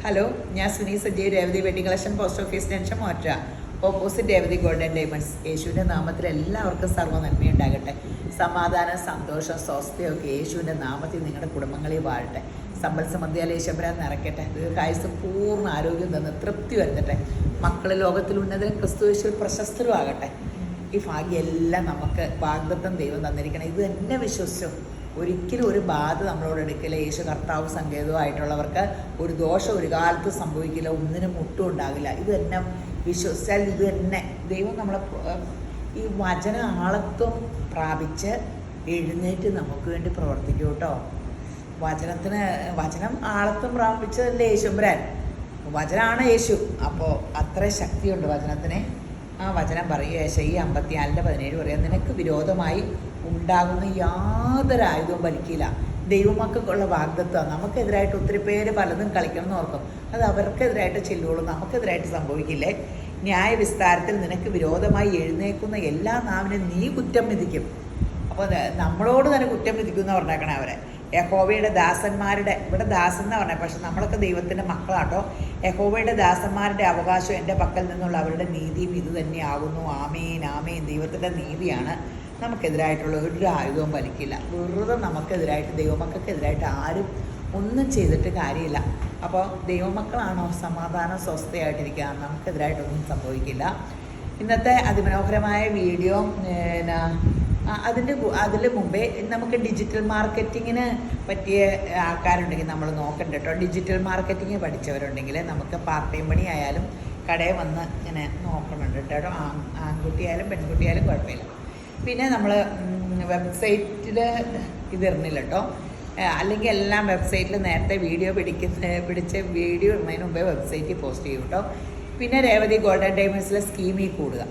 Hello, ഞാൻ Suni Sajay, Revathi wedding collection, post office junction, മോറ്റ, opposite Revathi golden diamonds. യേശുവിൻ്റെ നാമത്തിൽ എല്ലാവർക്കും സർവ്വ നന്മയുണ്ടാകട്ടെ. സമാധാനം, സന്തോഷം, സ്വസ്ഥയൊക്കെ യേശുവിൻ്റെ നാമത്തിൽ നിങ്ങളുടെ കുടുംബങ്ങളിൽ വാഴട്ടെ. സമ്പൽ സമൃദ്ധിയാൽ യേശുപുരാൻ നിറയ്ക്കട്ടെ. ദീർഘായുസ്, പൂർണ്ണ ആരോഗ്യം തന്ന് തൃപ്തി വരുത്തട്ടെ. മക്കൾ ലോകത്തിൽ ഉന്നതരും ക്രിസ്തു യേശുവിൽ പ്രശസ്തരും ആകട്ടെ. ഈ ഭാഗ്യമെല്ലാം നമുക്ക് വാഗ്ദത്തം ദൈവം തന്നിരിക്കണം. ഇത് തന്നെ വിശ്വസിച്ചു. ഒരിക്കലും ഒരു ബാധ നമ്മളോട് എടുക്കില്ല. യേശു കർത്താവ് സങ്കേതമായിട്ടുള്ളവർക്ക് ഒരു ദോഷം ഒരു കാലത്ത് സംഭവിക്കില്ല, ഒന്നിനും മുട്ടും ഉണ്ടാകില്ല. ഇത് തന്നെ വിശ്വസിച്ചാൽ ഇത് തന്നെ ദൈവം നമ്മളെ ഈ വചന ആളത്വം പ്രാപിച്ച് എഴുന്നേറ്റ് നമുക്ക് വേണ്ടി പ്രവർത്തിക്കും കേട്ടോ. വചനം ആളത്വം പ്രാപിച്ചതല്ലേ യേശുമ്പരാൻ. വചനമാണ് യേശു. അപ്പോൾ അത്ര ശക്തിയുണ്ട് വചനത്തിന്. ആ വചനം പറയുക, യേശയ്യ 54:17 പറയാം, നിനക്ക് വിരോധമായി ഉണ്ടാകുന്ന യാതൊരു ആയുധവും വലിക്കില്ല. ദൈവമക്കൾക്കുള്ള വാഗ്ദത്വം. നമുക്കെതിരായിട്ട് ഒത്തിരി പേര് പലതും കളിക്കണം എന്ന് ഓർക്കും. അത് അവർക്കെതിരായിട്ട് ചെല്ലുള്ളൂ, നമുക്കെതിരായിട്ട് സംഭവിക്കില്ലേ. ന്യായവിസ്താരത്തിൽ നിനക്ക് വിരോധമായി എഴുന്നേൽക്കുന്ന എല്ലാ നാവിനും നീ കുറ്റം വിധിക്കും. അപ്പോൾ നമ്മളോട് തന്നെ കുറ്റം വിധിക്കും എന്ന് പറഞ്ഞേക്കണേ അവരെ. യഹോവയുടെ ദാസന്മാരുടെ, ഇവിടെ ദാസൻ എന്ന് പറഞ്ഞത്, പക്ഷെ നമ്മളൊക്കെ ദൈവത്തിൻ്റെ മക്കളാട്ടോ. യഹോവയുടെ ദാസന്മാരുടെ അവകാശം എൻ്റെ പക്കൽ നിന്നുള്ള അവരുടെ നീതിയും ഇത് തന്നെയാകുന്നു. ആമേൻ ആമേൻ. ദൈവത്തിൻ്റെ നീതിയാണ്. നമുക്കെതിരായിട്ടുള്ള ഒരു ആയുധവും വലിക്കില്ല. വെറുതെ നമുക്കെതിരായിട്ട്, ദൈവമക്കൾക്കെതിരായിട്ട് ആരും ഒന്നും ചെയ്തിട്ട് കാര്യമില്ല. അപ്പോൾ ദൈവമക്കളാണോ സമാധാനം സ്വസ്ഥയായിട്ടിരിക്കുക, നമുക്കെതിരായിട്ടൊന്നും സംഭവിക്കില്ല. ഇന്നത്തെ അതിമനോഹരമായ വീഡിയോ അതിൽ മുമ്പേ നമുക്ക് ഡിജിറ്റൽ മാർക്കറ്റിങ്ങിന് പറ്റിയ ആൾക്കാരുണ്ടെങ്കിൽ നമ്മൾ നോക്കണ്ട കേട്ടോ. ഡിജിറ്റൽ മാർക്കറ്റിങ് പഠിച്ചവരുണ്ടെങ്കിൽ നമുക്ക് പാർട്ട് ടൈം പണി ആയാലും കടയിൽ വന്ന് ഇങ്ങനെ നോക്കണുണ്ട് കേട്ടോ. ആൺകുട്ടിയായാലും പെൺകുട്ടിയായാലും കുഴപ്പമില്ല. പിന്നെ നമ്മൾ വെബ്സൈറ്റിൽ ഇതിരുന്നില്ല കേട്ടോ. അല്ലെങ്കിൽ എല്ലാം വെബ്സൈറ്റിൽ നേരത്തെ വീഡിയോ പിടിച്ച വീഡിയോ ഇടുന്നതിന് മുമ്പേ വെബ്സൈറ്റിൽ പോസ്റ്റ് ചെയ്യും കേട്ടോ. പിന്നെ രേവതി ഗോൾഡൻ ഡയമണ്ട്സിലെ സ്കീമിൽ കൂടുക.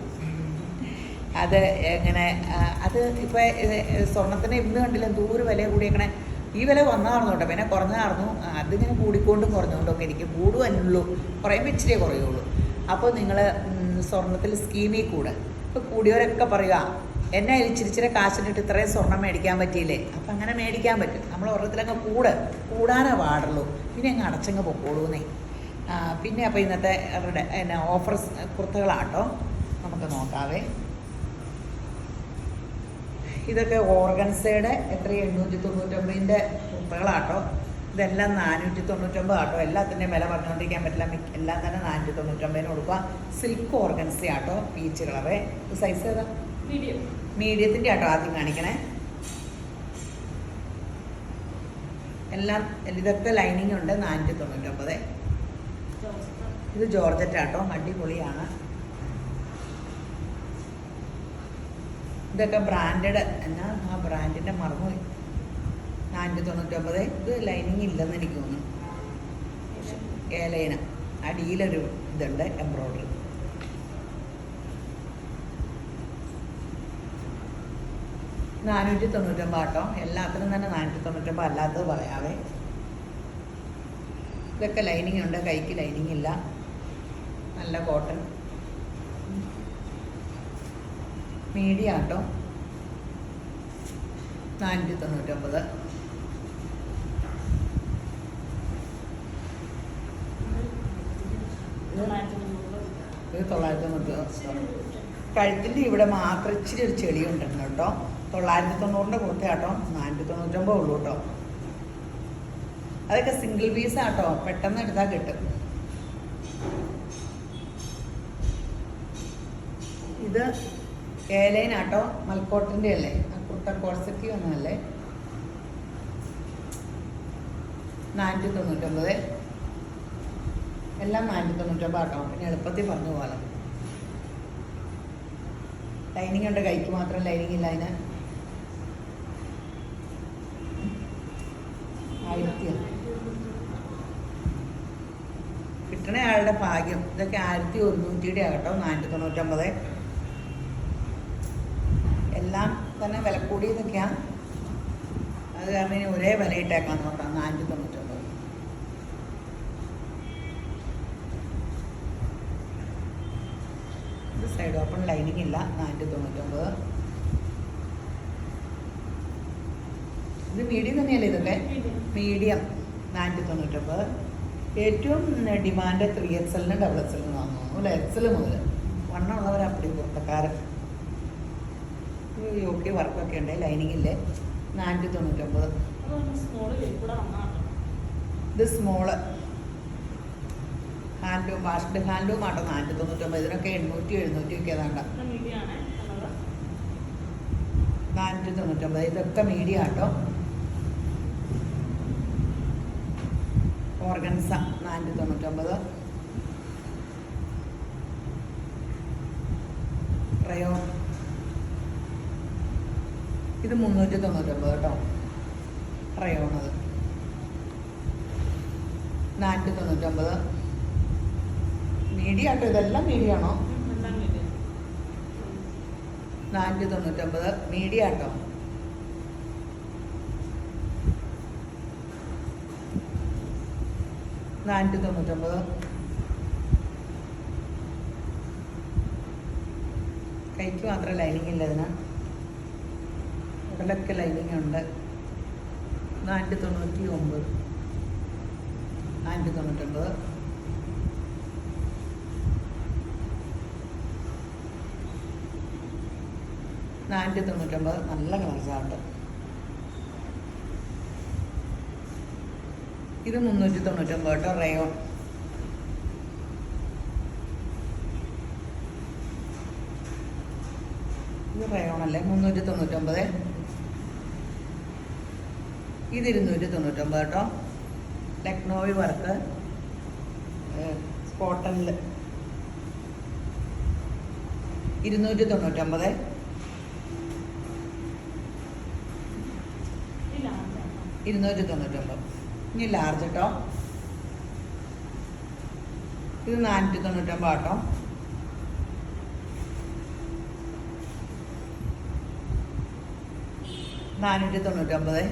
അത് എങ്ങനെ, അത് ഇപ്പോൾ സ്വർണ്ണത്തിന് ഇന്ന് കണ്ടില്ല ദൂരെ വില കൂടിയേക്കണേ. ഈ വില വന്നാർന്നു കേട്ടോ, പിന്നെ കുറഞ്ഞായിരുന്നു. അതിങ്ങനെ കൂടിക്കൊണ്ടും കുറഞ്ഞുകൊണ്ടൊക്കെ ഇരിക്കും. കൂടുവന്നുള്ളൂ, കുറയുമ്പോൾ ഇച്ചിരിയേ കുറയുള്ളൂ. അപ്പോൾ നിങ്ങൾ സ്വർണ്ണത്തിൽ സ്കീമിൽ കൂടുക. ഇപ്പോൾ കൂടിയവരൊക്കെ പറയുക, എന്നെ ഇച്ചിരിച്ചിരി കാശിനിട്ട് ഇത്രയും സ്വർണ്ണം മേടിക്കാൻ പറ്റിയില്ലേ. അപ്പം അങ്ങനെ മേടിക്കാൻ പറ്റും. നമ്മൾ ഓരോരുത്തരങ്ങ് കൂടാനേ പാടുള്ളൂ. പിന്നെ അങ്ങ് അടച്ചങ്ങ് പൊക്കോളൂന്നേ. പിന്നെ അപ്പോൾ ഇന്നത്തെ അവരുടെ ഓഫർ കുർത്തകളാട്ടോ നമുക്ക് നോക്കാവേ. ഇതൊക്കെ ഓർഗൻസയുടെ എത്ര 899 കുർത്തകളാട്ടോ. ഇതെല്ലാം 499 ആട്ടോ. എല്ലാത്തിൻ്റെയും വില പറഞ്ഞുകൊണ്ടിരിക്കാൻ പറ്റില്ല. എല്ലാം തന്നെ 499 കൊടുക്കുക. സിൽക്ക് ഓർഗൻസ ആട്ടോ, പീച്ച് കളറേ. സൈസ് ഏതാ? മീഡിയത്തിൻ്റെ ആട്ടോ ആദ്യം കാണിക്കണേ. എല്ലാം ഇതൊക്കെ ലൈനിങ് ഉണ്ട്. 499. ഇത് ജോർജറ്റ് ആട്ടോ, അടിപൊളിയാണ്. ഇതൊക്കെ ബ്രാൻഡഡ് എന്നാ, ആ ബ്രാൻഡിൻ്റെ മറന്നുപോയി. 499. ഇത് ലൈനിങ് ഇല്ലെന്ന് എനിക്ക് തോന്നുന്നു. ഏലൈന അടിയിലൊരു ഇതുണ്ട്, എംബ്രോയ്ഡറി. $499 ആട്ടോ. എല്ലാത്തിനും തന്നെ 499. അല്ലാത്തത് പറയാവേ. ഇതൊക്കെ ലൈനിങ് ഉണ്ട്, കൈക്ക് ലൈനിങ് ഇല്ല. നല്ല കോട്ടൺ മീഡിയം ആട്ടോ. 499. ഇത് 990. കഴുത്തിൻ്റെ ഇവിടെ മാത്രം ഇച്ചിരി ഒരു ചെളി ഉണ്ടെന്ന് കേട്ടോ. 990 കൊടുത്ത കേട്ടോ. 499 ഉള്ളൂ കേട്ടോ. അതൊക്കെ സിംഗിൾ പീസ് ആട്ടോ, പെട്ടെന്ന് എടുത്താൽ കിട്ടും. ഇത് ഏലൈൻ ആട്ടോ, മൽക്കോട്ടിൻ്റെ അല്ലേ. ആ കുർത്ത കോഴ്സറ്റി ഒന്നുമല്ലേ. 499. എല്ലാം 499 ആട്ടോ. പിന്നെ എളുപ്പത്തിൽ പറഞ്ഞു പോലെ. ലൈനിങ് ഉണ്ട്, കൈക്ക് മാത്രം ലൈനിങ് ഇല്ല. അതിന് 1000 കിട്ടണ ആളുടെ ഭാഗ്യം. ഇതൊക്കെ 1100 ആകട്ടോ. 499. എല്ലാം തന്നെ വില കൂടിയതൊക്കെയാണ്. അത് കാരണം ഇനി ഒരേ വില ഇട്ടേക്കാന്ന് നോക്കാം. 499. ഇത് സൈഡ് ഓപ്പൺ, ലൈനിങ് ഇല്ല. 499. ഇത് മീഡിയം തന്നെയല്ലേ? ഇതൊക്കെ മീഡിയം. 499. ഏറ്റവും ഡിമാൻഡ് 3XL ഡബിൾ എക്സലിന് വാങ്ങുന്നു അല്ല എക്സൽ മുതൽ വണ്ണമുള്ളവർ അപ്പടി പുറത്തക്കാരൻ. യോക്കി വർക്കൊക്കെ ഉണ്ട്. ലൈനിങ്ങില്ലേ 499. ഇത് സ്മോള് ഹാൻഡ്ലൂം വാഷ്ഡ് ഹാൻഡ്ലൂം ആട്ടോ 499. ഇതിനൊക്കെ 800 700 ഒക്കെ ഏതാണ്ട 499. ഇതൊക്കെ മീഡിയം ആട്ടോ. ഓർഗൻസ 499. റയോൺ ഇത് 399 കേട്ടോ. റയോൺ അത് 499. മീഡിയം ആട്ടോ. ഇതെല്ലാം മീഡിയം ആണോ? 499 മീഡിയം ആട്ടോ. $499. കൈക്ക് മാത്രം ലൈനിങ് ഇല്ല ഇതിന്. ഉടലൊക്കെ ലൈനിങ് ഉണ്ട്. 499. 499. നല്ല കളർസാണ്. ഇത് 399 കേട്ടോ. റയോൺ ഇത് റയോൺ അല്ലേ 399. ഇത് 299 കേട്ടോ. ലക്നോവി വർക്ക് കോട്ടണിൽ 299. ഇനി ലാർജ് കേട്ടോ. ഇത് 499 കേട്ടോ. $499.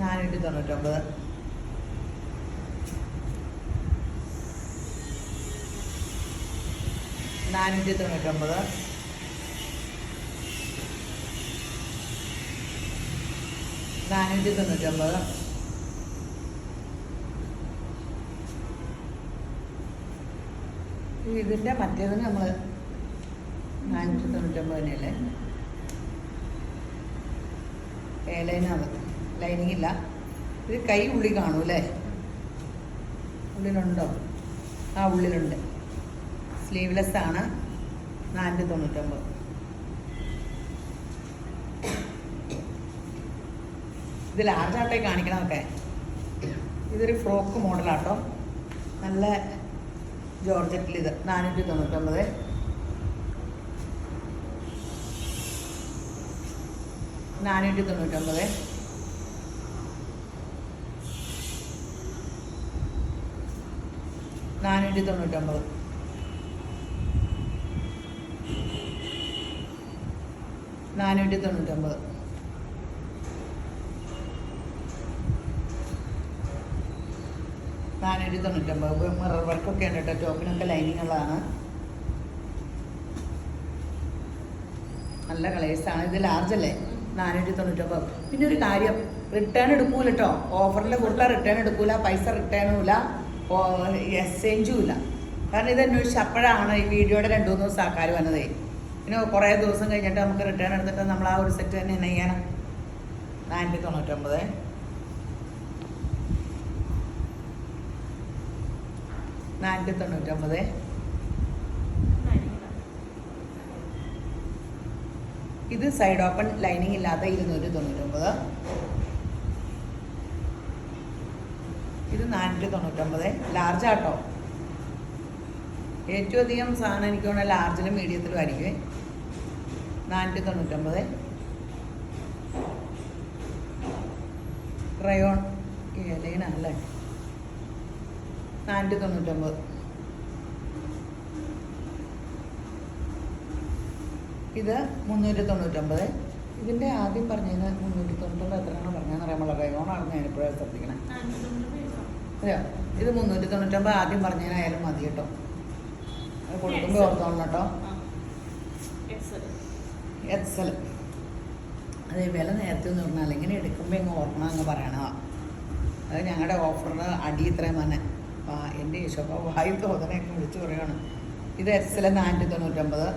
499. $499. $499. ഇതിൻ്റെ മറ്റേതിന് നമ്മൾ 499 തന്നെയല്ലേ. ലൈനാണ്. ലൈനിങ് ഇല്ല. ഇത് കൈ ഉള്ളി കാണൂ അല്ലേ? ഉള്ളിലുണ്ടോ? ആ ഉള്ളിലുണ്ട്. സ്ലീവ്ലെസ് ആണ്. 499. ഇത് ലാർജായിട്ടേ കാണിക്കണമൊക്കെ. ഇതൊരു ഫ്രോക്ക് മോഡലാട്ടോ. നല്ല ജോർജറ്റിൽ ഇത് 499. $499. $499. $499. $499. മിറർ വർക്കൊക്കെ ഉണ്ട് കേട്ടോ. ടോപ്പിനൊക്കെ ലൈനിങ്ങുള്ളതാണ്. നല്ല കളേഴ്സാണ്. ഇത് ലാർജ് അല്ലേ? 499. പിന്നെ ഒരു കാര്യം, റിട്ടേൺ എടുക്കൂല കേട്ടോ. ഓഫറിൽ കൊടുത്താൽ റിട്ടേൺ എടുക്കൂല. പൈസ റിട്ടേണുമില്ല, എക്സ്ചേഞ്ചും ഇല്ല. കാരണം ഇത് അന്വേഷിച്ച് അപ്പോഴാണ് ഈ വീഡിയോയുടെ 2-3 ദിവസം ആൾക്കാർ വന്നതേ. പിന്നെ കുറേ ദിവസം കഴിഞ്ഞിട്ട് നമുക്ക് റിട്ടേൺ എടുത്തിട്ട് നമ്മൾ ആ ഒരു സെറ്റ് തന്നെ എന്നാ ചെയ്യാനാ. 499. $499. ഇത് സൈഡ് ഓപ്പൺ ലൈനിങ് ഇല്ലാത്ത 299. ഇത് 499. ലാർജ് ആട്ടോ. ഏറ്റവും അധികം സാധനം എനിക്ക് തോന്നുന്നത് ലാർജിലും മീഡിയത്തിലും ആയിരിക്കും. 499. റയോൺ ലൈനല്ലേ. 499. ഇത് 399. ഇതിൻ്റെ ആദ്യം പറഞ്ഞതിന് 399 എത്രയാണോ പറഞ്ഞതെന്ന് അറിയാമല്ലോ. റയോണാണെന്ന് ഞാനിപ്പോഴാണ് ശ്രദ്ധിക്കണേ. അതെയോ? ഇത് 399 ആദ്യം പറഞ്ഞതിനായാലും മതി കേട്ടോ. അത് കൊടുക്കുമ്പോൾ ഓർത്തോണം കേട്ടോ. എക്സൽ. അതേ വില നേരത്തെ എന്ന് പറഞ്ഞാൽ ഇങ്ങനെ എടുക്കുമ്പോൾ ഇങ്ങ് ഓർക്കണം അങ്ങ് പറയണതാണ്. അത് ഞങ്ങളുടെ ഓഫറിന് അടി ഇത്രയും തന്നെ. എൻ്റെ ഈശോപ്പ വായു തോന്നനെയൊക്കെ വിളിച്ചു പറയുകയാണ്. ഇത് എക്സൽ 499.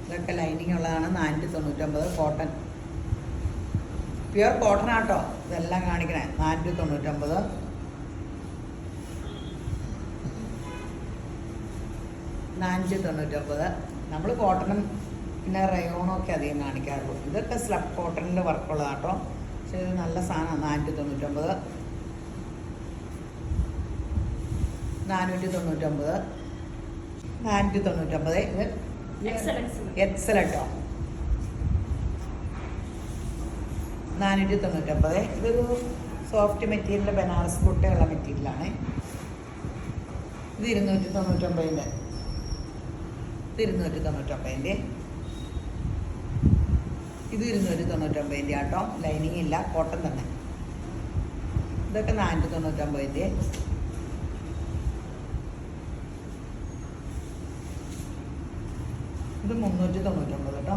ഇതൊക്കെ ലൈനിങ് ഉള്ളതാണ്. 499 കോട്ടൺ, പ്യുവർ കോട്ടൺ ആട്ടോ ഇതെല്ലാം കാണിക്കണേ. 499. നമ്മൾ കോട്ടണും പിന്നെ റയോണും ഒക്കെ അധികം കാണിക്കാറുള്ളൂ. ഇതൊക്കെ സ്ലബ് കോട്ടണിൻ്റെ വർക്കുള്ളതാട്ടോ. പക്ഷേ ഇത് നല്ല സാധനമാണ്. 499. 499. 499. ഇത് എക്സൽ കേട്ടോ. 499. ഇതൊരു സോഫ്റ്റ് മെറ്റീരിയൽ, ബനാറസ് ബുട്ടയുള്ള മെറ്റീരിയലാണ്. ഇത് 299. ഇത് 299. ഇത് 299 ആട്ടോ. ലൈനിങ് ഇല്ല, കോട്ടൺ തന്നെ. ഇതൊക്കെ 499. ഇത് 399 കേട്ടോ.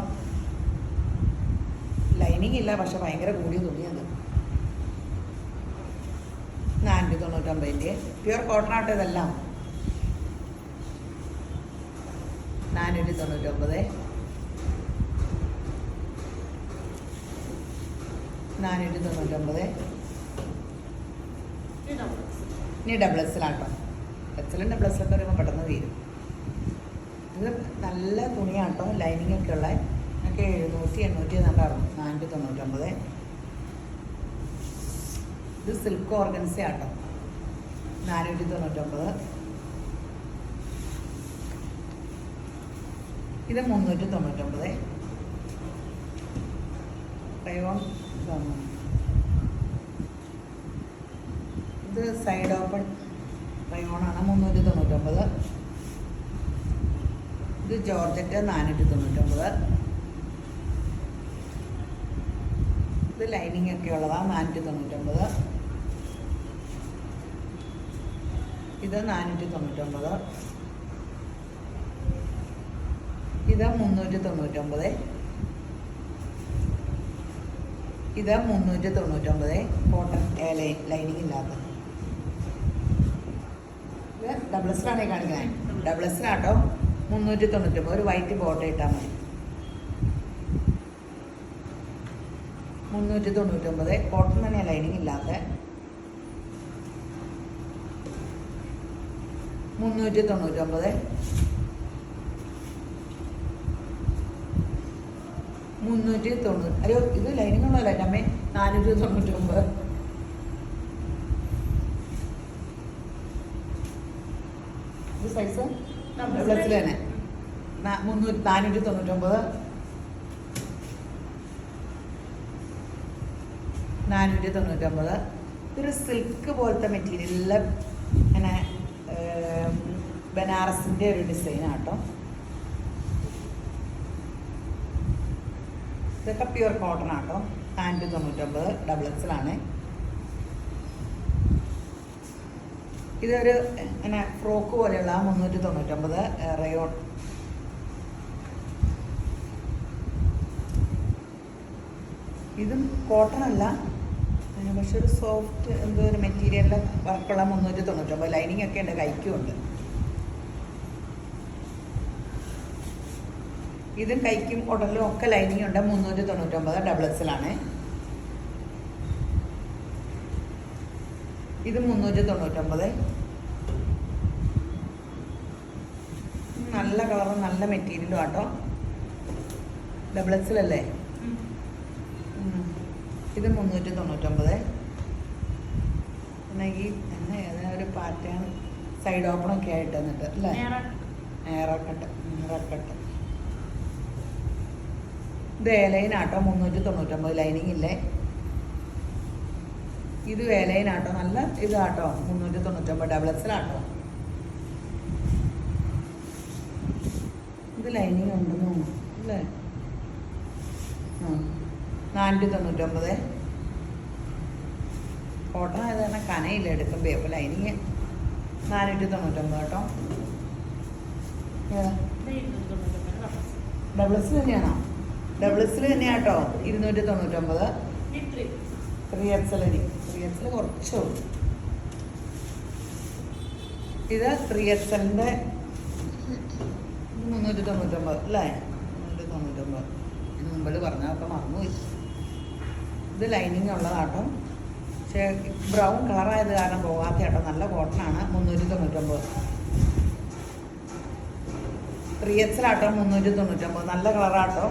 ലൈനിങ് ഇല്ല, പക്ഷെ ഭയങ്കര കൂടിയ തുണിയത്. 499. പ്യുവർ കോട്ടൺ ആട്ടോ ഇതെല്ലാം. 499. 499. ഇനി ഡബിൾ എക്സലാട്ടോ. എക്സലും ഡബിൾ എക്സലൊക്കെ വരുമ്പോൾ പെട്ടെന്ന് തീരും. ഇത് നല്ല തുണിയാട്ടോ, ലൈനിങ് ഒക്കെ ഉള്ള. ഒക്കെ 700-800 നല്ലതാണ്. 499. ഇത് സിൽക്ക് ഓർഗൻസ ആട്ടോ. 499. ഇത് 399. റയോൺ. ഇത് സൈഡ് ഓപ്പൺ റയോണാണ്. 399. ഇത് ജോർജറ്റ് 499. ഇത് ലൈനിങ് ഒക്കെ ഉള്ളതാണ്. 499. ഇത് 499. ഇത് 399. ഇത് 399. കോട്ടൺ ലൈനിങ് ഇല്ലാത്ത. ഇത് ഡബിൾ എക്സലാണേ കാണിക്കുന്നത്. ഡബിൾ എക്സലാട്ടോ. 399. ഒരു വൈറ്റ് ബോട്ട ഇട്ടാൽ മതി. 399. കോട്ടൺ തന്നെയാണ്, ലൈനിങ് ഇല്ലാത്ത. 399. 390. അയ്യോ, ഇത് ലൈനിങ് ഉള്ളതല്ല എൻ്റെ അമ്മേ. 499. ഇത് സൈസ് ഡബിൾ തന്നെ. 499. 499. ഇതൊരു സിൽക്ക് പോലത്തെ മെറ്റീരിയലിൽ ഇങ്ങനെ ബനാറസിൻ്റെ ഒരു ഡിസൈനാട്ടോ. ഇതൊക്കെ പ്യുവർ കോട്ടൺ ആട്ടോ. 499. ഡബിൾ എക്സലാണ്. ഇതൊരു ഇങ്ങനെ ഫ്രോക്ക് പോലെയുള്ള 399. റയോൺ. ഇതും കോട്ടൺ അല്ല, പക്ഷെ ഒരു സോഫ്റ്റ് എന്തോ ഒരു മെറ്റീരിയലിൻ്റെ വർക്കുള്ള 399. ലൈനിങ് ഒക്കെ ഉണ്ട്, കൈക്കും ഉണ്ട്. ഇതും കൈക്കും ഉടലും ഒക്കെ ലൈനിങ് ഉണ്ട്. 399. ഡബിൾ എക്സലാണ്. ഇത് 399. നല്ല കളറും നല്ല മെറ്റീരിയലും ആട്ടോ. ഡബിൾ എക്സലല്ലേ. ഇത് 399. പിന്നെ ഈ ഏതാ ഒരു പാറ്റേൺ സൈഡ് ഓപ്പണൊക്കെ ആയിട്ട് എന്നിട്ട് അല്ലേ. നേറക്കട്ട്. ഇത് ഏലൈനാട്ടോ. 399. ലൈനിങ് ഇല്ലേ. ഇത് വേലയിനാട്ടോ. നല്ല ഇതാട്ടോ. 399. ഡബിൾ എക്സലാട്ടോ. ഇത് ലൈനിങ് ഉണ്ടെന്ന് തോന്നുന്നു അല്ലേ. 499. കോട്ടൺ ആയത് തന്നെ കനയില്ല എടുക്കുമ്പോൾ. അപ്പോൾ ലൈനിങ് 499 കേട്ടോ. ഡബിൾ എക്സിൽ തന്നെയാണോ? ഡബിൾ എക്സിൽ തന്നെയാട്ടോ. 299. 3XL അരി. 3XL കുറച്ചേ ഉള്ളൂ. ഇത് 3XLൻ്റെ 399 അല്ലേ? 399. ഇതിന് മുമ്പിൽ പറഞ്ഞതൊക്കെ മറന്നുപോയി. ഇത് ലൈനിങ് ഉള്ളതാട്ടോ. പക്ഷേ ബ്രൗൺ കളറായത് കാരണം പോകാത്ത കേട്ടോ. നല്ല കോട്ടനാണ്. 399. 3XL ആട്ടോ 399. നല്ല കളറാട്ടോ.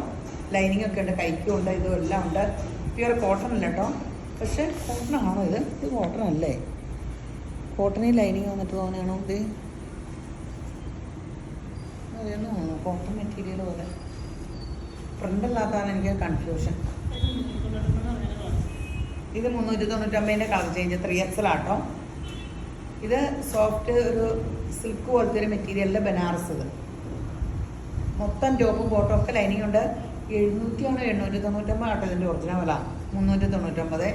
ലൈനിങ് ഒക്കെ ഉണ്ട്, കൈക്കും ഉണ്ട്, ഇതും എല്ലാം ഉണ്ട്. പ്യുവർ കോട്ടൺ അല്ല കേട്ടോ. പക്ഷേ കോട്ടനാണോ ഇത്? ഇത് കോട്ടൺ അല്ലേ? കോട്ടണിൽ ലൈനിങ് വന്നിട്ട് തോന്നിയാണോ ഇത്? അതെന്ന് തോന്നുന്നു കോട്ടൺ മെറ്റീരിയൽ പോലെ. പ്രിൻ്റ് അല്ലാത്തതാണ് എനിക്ക് കൺഫ്യൂഷൻ. ഇത് 399 കളർ ചേഞ്ച്. 3XL ആട്ടോ. ഇത് സോഫ്റ്റ് ഒരു സിൽക്ക് പോലത്തെ ഒരു മെറ്റീരിയലിലെ ബനാറസ്. ഇത് മൊത്തം ടോപ്പും ബോട്ടും ഒക്കെ ലൈനിങ് ഉണ്ട്. 700 ആണോ 899 ആട്ടോ ഇതിൻ്റെ ഒറിജിനൽ വില. 399.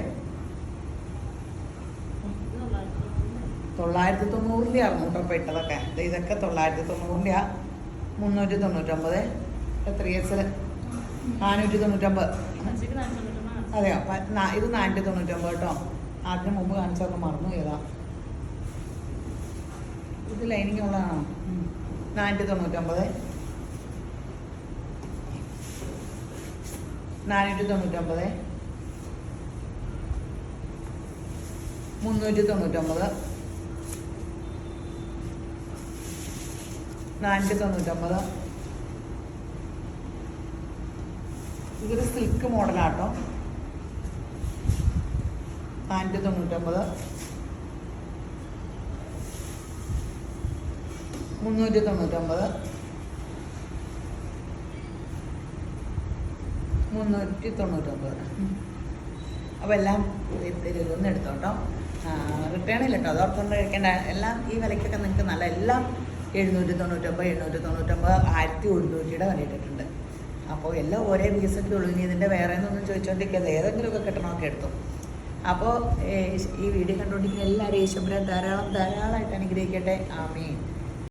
990 ആയിരുന്നു കേട്ടോ ഇട്ടതൊക്കെ. ഇതൊക്കെ 990. 399. 3XL 499. അതെയോ? ഇത് 499 കേട്ടോ. അതിന് മുമ്പ് കാണിച്ചൊക്കെ മറന്നു ചെയ്താ. ഇത് ലൈനിങ് ഉള്ളതാണോ? 499. 499. 399. 499. ഇതൊരു സിൽക്ക് മോഡലാട്ടോ. 499. 399. 399. അപ്പോൾ എല്ലാം ഇതൊന്നും എടുത്തോട്ടോ. റിട്ടേൺ ഇല്ല കേട്ടോ. അതോർത്തുകൊണ്ട് കഴിക്കേണ്ട. എല്ലാം ഈ വിലയ്ക്കൊക്കെ നിങ്ങൾക്ക് നല്ല. എല്ലാം 799, 799, 1100 വേണ്ടിയിട്ടുണ്ട്. അപ്പോൾ എല്ലാം ഒരേ പീസൊക്കെ ഉള്ളൂ. ഇനി ഇതിൻ്റെ വേറെ ഒന്നും ചോദിച്ചുകൊണ്ടിരിക്കുന്നത് ഏതെങ്കിലുമൊക്കെ കിട്ടണമൊക്കെ എടുത്തു. അപ്പോൾ ഈ വീഡിയോ കണ്ടുകൊണ്ടിരിക്കുന്ന എല്ലാവരും ഈശ്വരൻ ധാരാളമായിട്ട് അനുഗ്രഹിക്കട്ടെ. ആമീൻ.